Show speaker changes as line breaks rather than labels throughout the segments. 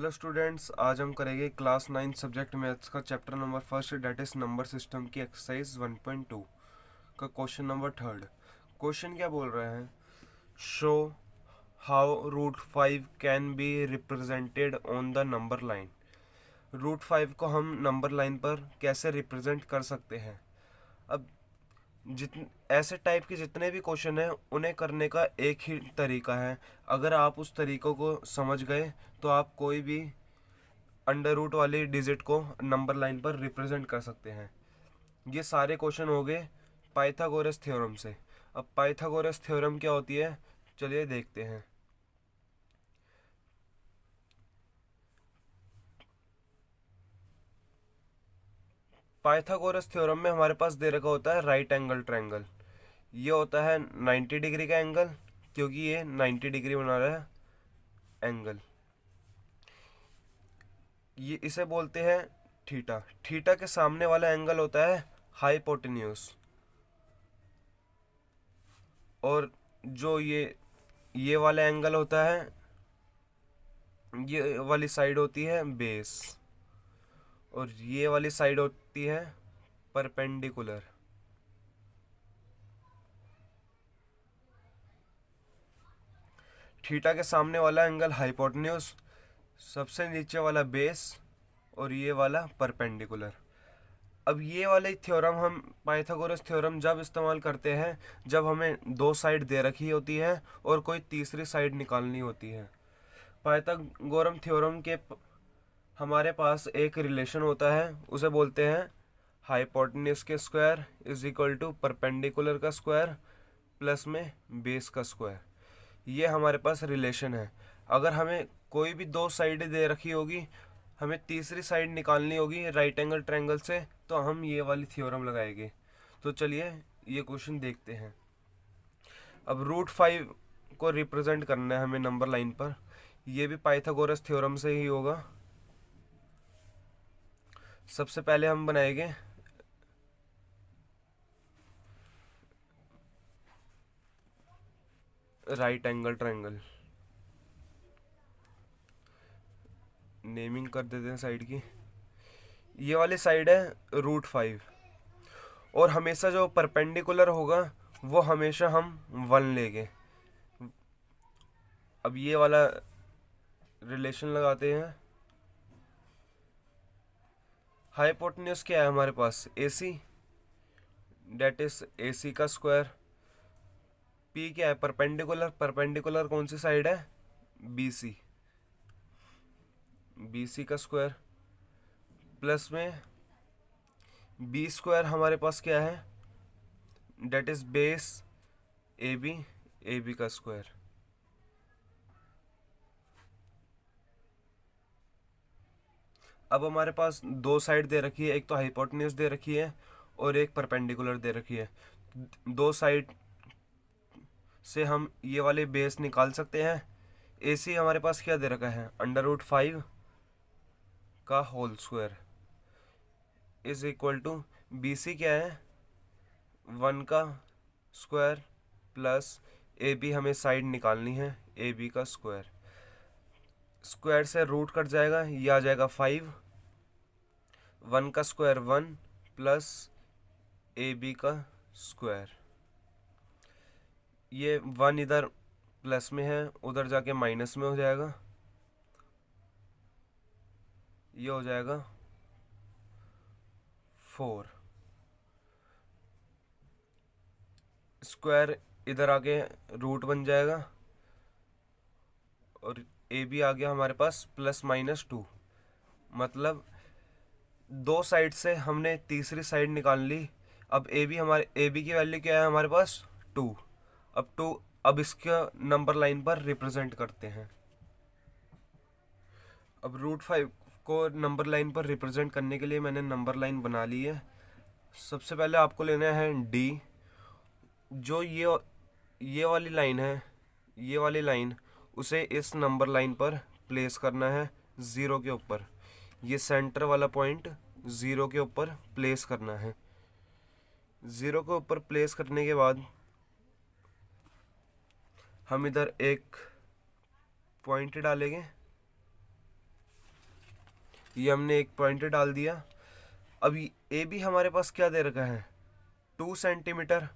Hello students, आज हम करेंगे क्लास 9 सब्जेक्ट मैथ्स का chapter number first that is number system की एक्सरसाइज 1.2 का क्वेश्चन नंबर थर्ड। क्वेश्चन क्या बोल रहे हैं? Show how root 5 can be represented on the number line. Root 5 को हम नंबर लाइन पर कैसे रिप्रेजेंट कर सकते हैं। अब ऐसे टाइप के जितने भी क्वेश्चन हैं उन्हें करने का एक ही तरीका है। अगर आप उस तरीक़ों को समझ गए तो आप कोई भी अंडर रूट वाली डिजिट को नंबर लाइन पर रिप्रेजेंट कर सकते हैं। ये सारे क्वेश्चन हो गए पाइथागोरस थ्योरम से। अब पाइथागोरस थ्योरम क्या होती है, चलिए देखते हैं। पाइथागोरस थ्योरम में हमारे पास दे रखा होता है राइट एंगल ट्रायंगल। ये होता है 90 डिग्री का एंगल, क्योंकि ये 90 डिग्री बना रहा है एंगल। ये इसे बोलते हैं थीटा। थीटा के सामने वाला एंगल होता है हाइपोटेन्यूज, और जो ये वाला एंगल होता है, ये वाली साइड होती है बेस, और ये वाली साइड होती है परपेंडिकुलर। थीटा के सामने वाला एंगल हाइपोटेन्यूज, सबसे नीचे वाला बेस, और ये वाला परपेंडिकुलर। अब ये वाले थ्योरम हम पाइथागोरस थ्योरम जब इस्तेमाल करते हैं जब हमें दो साइड दे रखी होती है और कोई तीसरी साइड निकालनी होती है। पाइथागोरम थ्योरम के हमारे पास एक रिलेशन होता है, उसे बोलते हैं हाइपोटेन्यूज के square is equal to perpendicular का स्क्वायर प्लस में बेस का स्क्वायर। ये हमारे पास रिलेशन है। अगर हमें कोई भी दो साइड दे रखी होगी, हमें तीसरी साइड निकालनी होगी राइट एंगल ट्रायंगल से, तो हम ये वाली थ्योरम लगाएंगे। तो चलिए ये क्वेश्चन देखते हैं। अब रूट 5 को रिप्रेजेंट करना है हमें नंबर लाइन पर। ये भी पाइथागोरस थ्योरम से ही होगा। सबसे पहले हम बनाएंगे राइट एंगल ट्रायंगल। नेमिंग कर देते हैं साइड की। ये वाली साइड है रूट 5, और हमेशा जो परपेंडिकुलर होगा वो हमेशा हम 1 लेंगे। अब ये वाला रिलेशन लगाते हैं। हाइपोटेन्यूज क्या है हमारे पास? AC, डेट इज AC का स्क्वायर। P क्या है? परपेंडिकुलर। परपेंडिकुलर कौन सी साइड है? BC। BC का स्क्वायर प्लस में B स्क्वायर हमारे पास क्या है? That is base AB, AB का स्क्वायर। अब हमारे पास दो साइड दे रखी है, एक तो हाइपोटेन्यूज दे रखी है और एक परपेंडिकुलर दे रखी है। दो साइड से हम ये वाले बेस निकाल सकते हैं। AC हमारे पास क्या दे रखा है? अंडर रूट 5 का whole square is equal to BC क्या है? 1 का स्क्वायर प्लस AB हमें साइड निकालनी है, AB का स्क्वायर। स्क्वायर से रूट कट जाएगा, ये आ जाएगा 5। 1 का स्क्वायर 1 प्लस AB का स्क्वायर। ये 1 इधर प्लस में है, उधर जाके माइनस में हो जाएगा। ये हो जाएगा 4। स्क्वायर इधर आके रूट बन जाएगा, और AB आ गया हमारे पास +-2। मतलब दो साइड से हमने तीसरी साइड निकाल ली। अब AB की वैल्यू क्या है हमारे पास? 2। अब इसका नंबर लाइन पर रिप्रेजेंट करते हैं। अब रूट 5 को नंबर लाइन पर रिप्रेजेंट करने के लिए मैंने नंबर लाइन बना ली है। सबसे पहले आपको लेना है D। जो ये वाली लाइन है, ये वाली लाइन, उसे इस नंबर लाइन पर प्लेस करना है 0 के ऊपर। ये सेंटर वाला पॉइंट 0 के ऊपर प्लेस करना है। 0 के ऊपर प्लेस करने के बाद हम इधर एक पॉइंट डालेंगे, ये हमने एक पॉइंट डाल दिया। अब ए बी हमारे पास क्या दे रखा है, 2 सेंटीमीटर।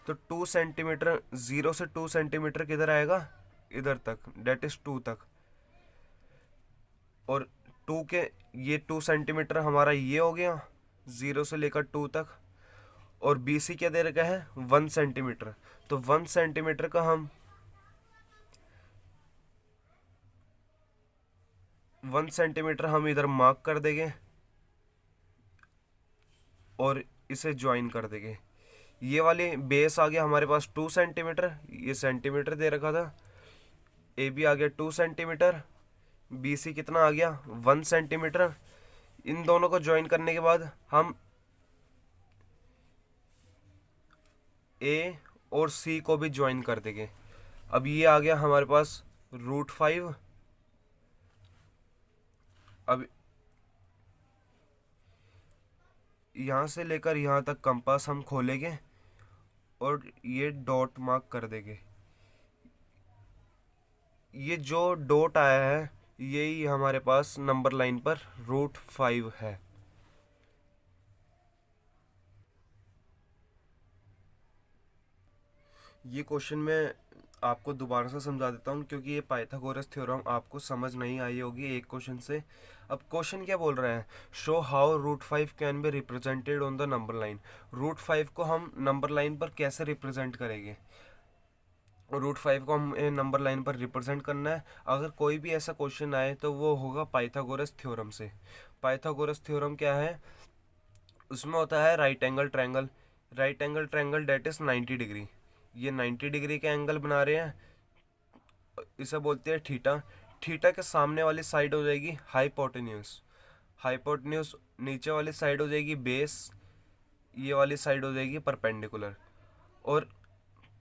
तो 2 सेंटीमीटर, 0 से 2 सेंटीमीटर किधर आएगा, इधर तक, डेट इज 2 तक। और 2 के ये 2 सेंटीमीटर हमारा ये हो गया 0 से लेकर 2 तक। और बी सी क्या दे रखा है, 1 सेंटीमीटर। तो 1 सेंटीमीटर का हम 1 सेंटीमीटर हम इधर मार्क कर देंगे और इसे ज्वाइन कर देंगे। ये वाली बेस आ गया हमारे पास 2 सेंटीमीटर, ये सेंटीमीटर दे रखा था। ए बी आ गया 2 सेंटीमीटर, बी सी कितना आ गया 1 सेंटीमीटर। इन दोनों को ज्वाइन करने के बाद हम ए और सी को भी ज्वाइन कर देंगे। अब ये आ गया हमारे पास √5। अब यहाँ से लेकर यहाँ तक कंपास हम खोलेंगे और ये डॉट मार्क कर देंगे। ये जो डॉट आया है यही हमारे पास नंबर लाइन पर √5 है। ये क्वेश्चन में आपको दोबारा से समझा देता हूँ क्योंकि ये पाइथागोरस थ्योरम आपको समझ नहीं आई होगी एक क्वेश्चन से। अब क्वेश्चन क्या बोल रहे हैं, show how √5 can be represented on the number line. √5 को हम नंबर लाइन पर कैसे रिप्रेजेंट करेंगे। √5 को हम नंबर लाइन पर रिप्रेजेंट करना है। अगर कोई भी ऐसा क्वेश्चन आए तो वो होगा पाइथागोरस थ्योरम से। पाइथागोरस थ्योरम क्या है, उसमें होता है right angle triangle. Right angle triangle that is 90 degree. ये 90 डिग्री का एंगल बना रहे हैं, इसे बोलते हैं थीटा। थीटा के सामने वाली साइड हो जाएगी हाइपोटेन्यूज। हाइपोटेन्यूज नीचे वाली साइड हो जाएगी बेस, ये वाली साइड हो जाएगी परपेंडिकुलर। और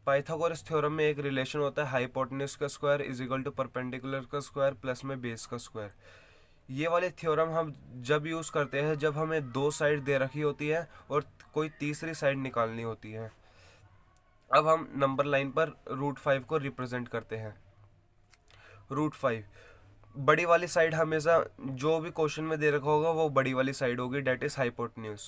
पाइथागोरस थ्योरम में एक रिलेशन होता है हाइपोटेन्यूज का square is equal to perpendicular का स्क्वायर प्लस में बेस का स्क्वायर। ये वाले थ्योरम हम जब यूज़ करते हैं जब हमें दो साइड दे रखी होती है और कोई तीसरी साइड निकालनी होती है। अब हम नंबर लाइन पर √5 को रिप्रेजेंट करते हैं। √5 बड़ी वाली साइड हमेशा जो भी क्वेश्चन में दे रखा होगा वो बड़ी वाली साइड होगी, डेट इज हाइपोटेन्यूज।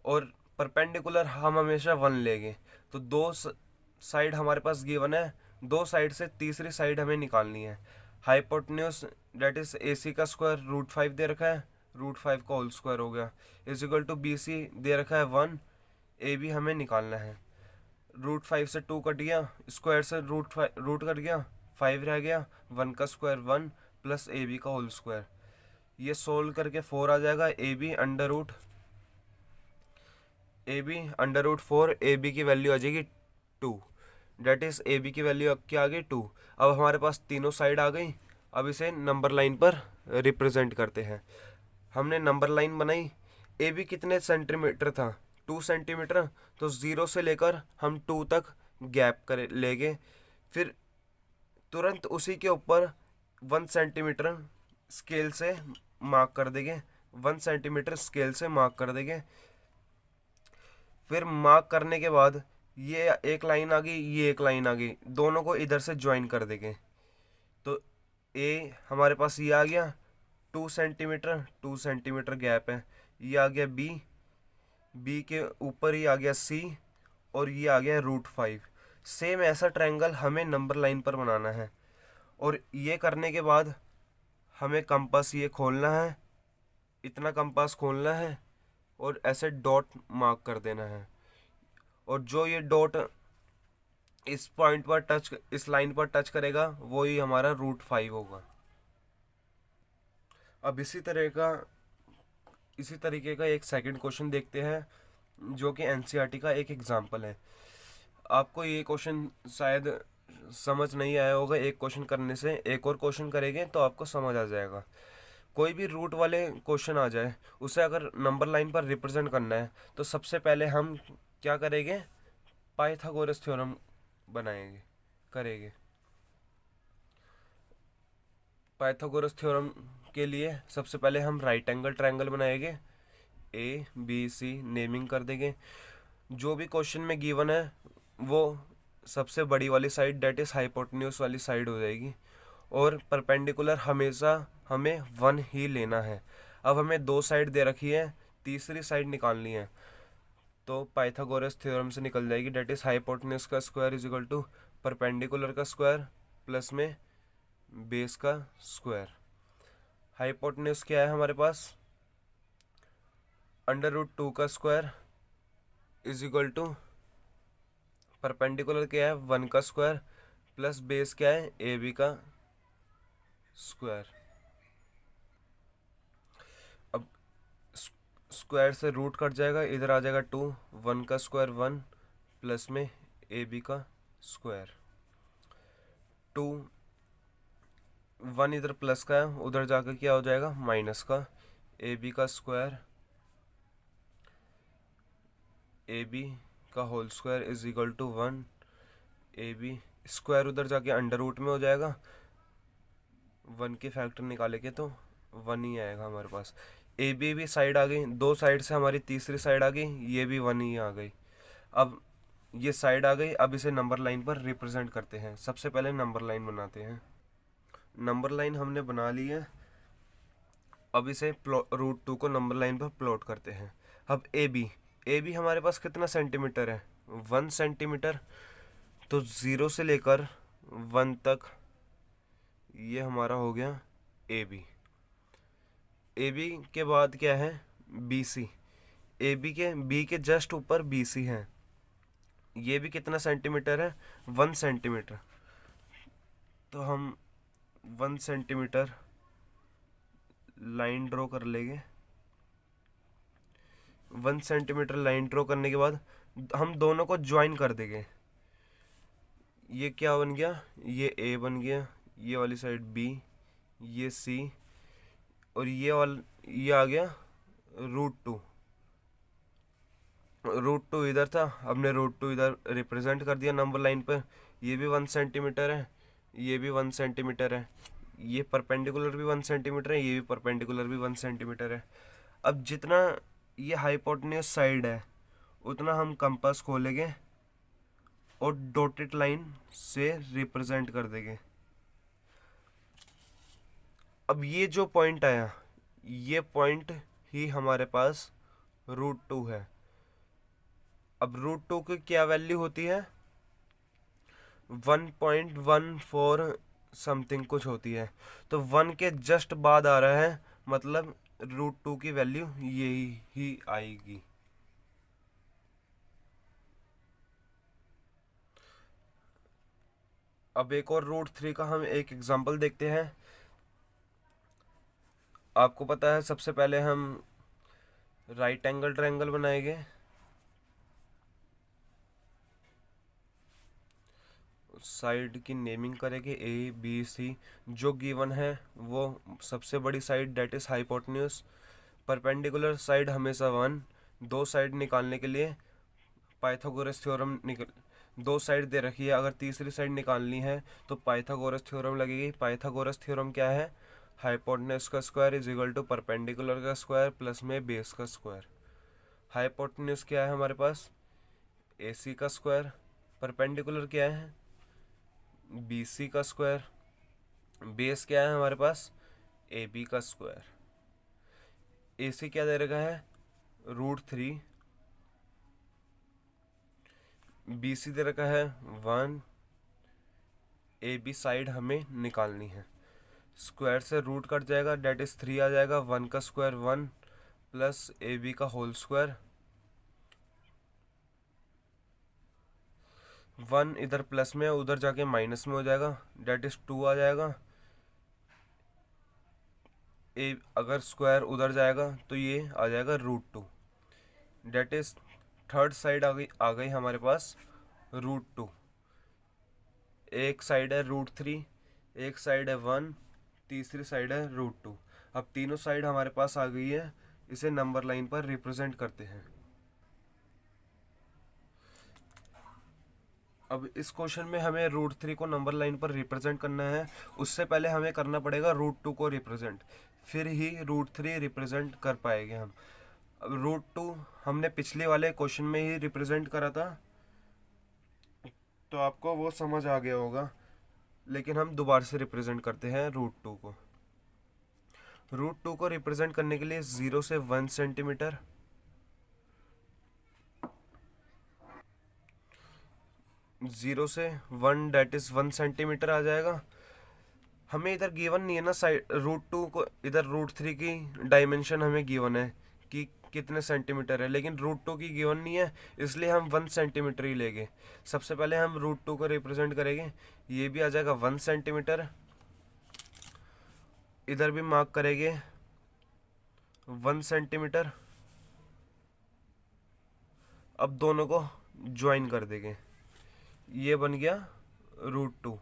और परपेंडिकुलर हम हमेशा 1 लेंगे। तो दो साइड हमारे पास गिवन है, दो साइड से तीसरी साइड हमें निकालनी है। हाइपोटेन्यूज डेट इज AC का स्क्वायर √5 दे रखा है, √5 का होल स्क्वायर हो गया इज इक्वल टू BC दे रखा है 1, AB हमें निकालना है। √5 से 2 कट गया, स्क्वायर से रूट कट गया, 5 रह गया, 1 का स्क्वायर 1 प्लस AB का होल स्क्वायर। ये सोल्व करके 4 आ जाएगा। AB √4, AB की वैल्यू आ जाएगी 2, डेट इज AB की वैल्यू क्या आ गई 2। अब हमारे पास तीनों साइड आ गई। अब इसे नंबर लाइन पर रिप्रेजेंट करते हैं। हमने नंबर लाइन बनाई, AB कितने सेंटीमीटर था 2 सेंटीमीटर। तो 0 से लेकर हम 2 तक गैप कर लेंगे, फिर तुरंत उसी के ऊपर 1 सेंटीमीटर स्केल से मार्क कर देंगे। 1 सेंटीमीटर स्केल से मार्क कर देंगे। फिर मार्क करने के बाद ये एक लाइन आ गई, ये एक लाइन आ गई, दोनों को इधर से ज्वाइन कर देंगे। तो ए हमारे पास ये आ गया 2 सेंटीमीटर गैप है। ये आ गया बी के ऊपर ही आ गया C और ये आ गया √5। सेम ऐसा ट्रायंगल हमें नंबर लाइन पर बनाना है। और ये करने के बाद हमें कंपास ये खोलना है, इतना कंपास खोलना है और ऐसे डॉट मार्क कर देना है। और जो ये डॉट इस पॉइंट पर टच, इस लाइन पर टच करेगा वो ही हमारा √5 होगा। अब इसी तरीके का एक सेकंड क्वेश्चन देखते हैं जो कि NCERT का एक एग्जाम्पल है। आपको ये क्वेश्चन शायद समझ नहीं आया होगा, एक क्वेश्चन करने से एक और क्वेश्चन करेंगे तो आपको समझ आ जाएगा। कोई भी रूट वाले क्वेश्चन आ जाए, उसे अगर नंबर लाइन पर रिप्रेजेंट करना है तो सबसे पहले हम क्या करेंगे, पाइथागोरस थ्योरम करेंगे। पाइथागोरस थ्योरम के लिए सबसे पहले हम राइट एंगल ट्रायंगल बनाएंगे, ABC नेमिंग कर देंगे। जो भी क्वेश्चन में गिवन है वो सबसे बड़ी वाली साइड डेट इज हाइपोटेन्यूज वाली साइड हो जाएगी। और परपेंडिकुलर हमेशा हमें 1 ही लेना है। अब हमें दो साइड दे रखी है, तीसरी साइड निकालनी है, तो पाइथागोरस थ्योरम से निकल जाएगी। डेट इज हाइपोटेन्यूज का square is equal to perpendicular का स्क्वायर प्लस में बेस का स्क्वायर। हाइपोटेन्यूज क्या है हमारे पास, √2 का square is equal to perpendicular क्या है 1 का स्क्वायर प्लस बेस क्या है AB का स्क्वायर। अब स्क्वायर से रूट कट जाएगा, इधर आ जाएगा 2, 1 का स्क्वायर 1 प्लस में AB का स्क्वायर। 2 1 इधर प्लस का है, उधर जाकर क्या हो जाएगा माइनस का, AB का स्क्वायर AB का whole square is equal to 1, AB square उधर जाके अंडर रूट में हो जाएगा, 1 के फैक्टर निकालेंगे तो 1 ही आएगा हमारे पास। AB भी साइड आ गई, दो साइड से हमारी तीसरी साइड आ गई, ये भी 1 ही आ गई। अब ये साइड आ गई, अब इसे नंबर लाइन पर रिप्रेजेंट करते हैं। सबसे पहले नंबर लाइन बनाते हैं। नंबर लाइन हमने बना ली है, अब इसे √2 को नंबर लाइन पर प्लॉट करते हैं। अब AB हमारे पास कितना सेंटीमीटर है 1 सेंटीमीटर, तो 0 से लेकर 1 तक ये हमारा हो गया AB के बाद क्या है BC, B के जस्ट ऊपर BC है, ये भी कितना सेंटीमीटर है 1 सेंटीमीटर, तो हम 1 सेंटीमीटर लाइन ड्रॉ कर लेंगे। 1 सेंटीमीटर लाइन ड्रॉ करने के बाद हम दोनों को ज्वाइन कर देंगे। ये क्या बन गया, ये A बन गया, ये वाली साइड B, ये C, और ये आ गया √2 इधर था, हमने √2 इधर रिप्रेजेंट कर दिया नंबर लाइन पर। ये भी 1 सेंटीमीटर है, ये भी 1 सेंटीमीटर है, ये परपेंडिकुलर भी 1 सेंटीमीटर है, ये भी परपेंडिकुलर भी 1 सेंटीमीटर है। अब जितना ये हाइपोटेन्यूज साइड है उतना हम कंपास खोलेंगे और डॉटेड लाइन से रिप्रेजेंट कर देंगे। अब ये जो पॉइंट आया, ये पॉइंट ही हमारे पास √2 है। अब √2 की क्या वैल्यू होती है 1.14 समथिंग कुछ होती है, तो 1 के जस्ट बाद आ रहा है, मतलब √2 की वैल्यू यही ही आएगी। अब एक और √3 का हम एक एग्जांपल देखते हैं। आपको पता है सबसे पहले हम राइट एंगल ट्रायंगल बनाएंगे, साइड की नेमिंग करेंगे ABC, जो गिवन है वो सबसे बड़ी side that is hypotenuse, perpendicular side हमेशा 1, दो साइड निकालने के लिए पाइथागोरस थ्योरम दो साइड दे रखी है, अगर तीसरी साइड निकालनी है तो पाइथागोरस थ्योरम लगेगी। पाइथागोरस थ्योरम क्या है, हाइपोटेन्यूज का square is equal to perpendicular का स्क्वायर प्लस में बेस का स्क्वायर। हाइपोटेन्यूज क्या है हमारे पास AC का स्क्वायर, परपेंडिकुलर क्या है BC का स्क्वायर, बेस क्या है हमारे पास AB का स्क्वायर। AC क्या दे रखा है √3, BC दे रखा है 1, AB साइड हमें निकालनी है। स्क्वायर से रूट कट जाएगा, डेट इज 3 आ जाएगा, 1 का स्क्वायर 1 प्लस AB का होल स्क्वायर, 1 इधर प्लस में उधर जाके माइनस में हो जाएगा, डेट इज 2 आ जाएगा। अगर स्क्वायर उधर जाएगा तो ये आ जाएगा √2, डेट इज थर्ड साइड आ गई हमारे पास √2। एक साइड है √3, एक साइड है 1, तीसरी साइड है √2। अब तीनों साइड हमारे पास आ गई है, इसे नंबर लाइन पर रिप्रेजेंट करते हैं। अब इस क्वेश्चन में हमें √3 को नंबर लाइन पर रिप्रेजेंट करना है, उससे पहले हमें करना पड़ेगा √2 को रिप्रेजेंट, फिर ही √3 रिप्रेजेंट कर पाएंगे हम। अब √2 हमने पिछले वाले क्वेश्चन में ही रिप्रेजेंट करा था, तो आपको वो समझ आ गया होगा, लेकिन हम दोबारा से रिप्रेजेंट करते हैं √2 को। रूट 2 को रिप्रेजेंट करने के लिए 0 से 1 सेंटीमीटर, 0 से 1 डेट इज 1 सेंटीमीटर आ जाएगा। हमें इधर गिवन नहीं है ना साइड रूट 2 को, इधर रूट 3 की डायमेंशन हमें गिवन है कि कितने सेंटीमीटर है, लेकिन रूट 2 की गिवन नहीं है, इसलिए हम 1 सेंटीमीटर ही लेंगे। सबसे पहले हम रूट 2 को रिप्रेजेंट करेंगे, ये भी आ जाएगा 1 सेंटीमीटर, इधर भी मार्क करेंगे 1 सेंटीमीटर। अब दोनों को ज्वाइन कर देंगे, ये बन गया रूट 2।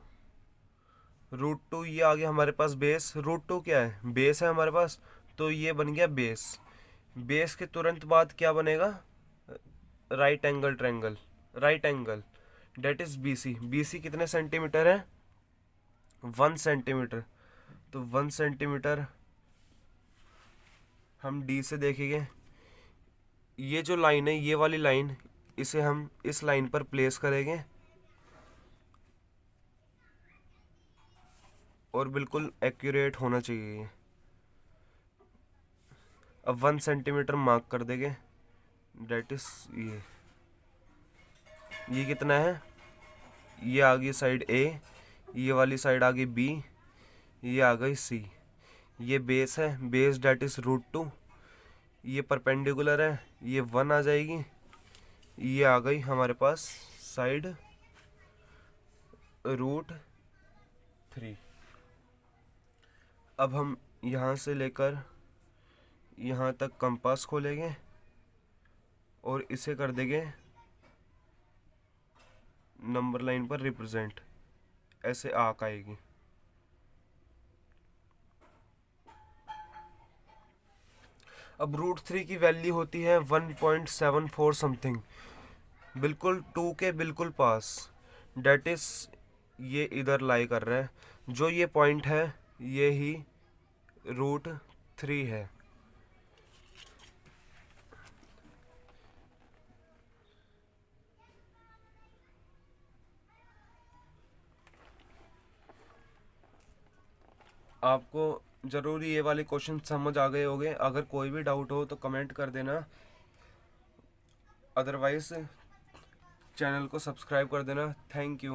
ये आ गया हमारे पास बेस। रूट 2 क्या है, बेस है हमारे पास, तो ये बन गया बेस। बेस के तुरंत बाद क्या बनेगा, right angle triangle, right angle date is BC. BC कितने सेंटीमीटर है, 1 सेंटीमीटर, तो 1 सेंटीमीटर हम डी से देखेंगे। ये जो लाइन है, ये वाली लाइन, इसे हम इस लाइन पर प्लेस करेंगे और बिल्कुल एक्यूरेट होना चाहिए ये। अब 1 सेंटीमीटर मार्क कर देंगे, डेट इज ये कितना है, ये आ गई साइड ए, ये वाली साइड आ गई बी, ये आ गई सी। ये बेस है, बेस डेट इज रूट 2। ये परपेंडिकुलर है, ये 1 आ जाएगी। ये आ गई हमारे पास साइड रूट 3। अब हम यहाँ से लेकर यहाँ तक कंपास खोलेंगे और इसे कर देंगे नंबर लाइन पर रिप्रेजेंट, ऐसे आर्क आएगी। अब रूट 3 की वैल्यू होती है 1.74 समथिंग, बिल्कुल 2 के बिल्कुल पास, डेट इज ये इधर लाई कर रहा है। जो ये पॉइंट है ये ही रूट 3 है। आपको ज़रूरी ये वाले क्वेश्चन समझ आ गए होंगे। अगर कोई भी डाउट हो तो कमेंट कर देना, अदरवाइज चैनल को सब्सक्राइब कर देना। Thank you.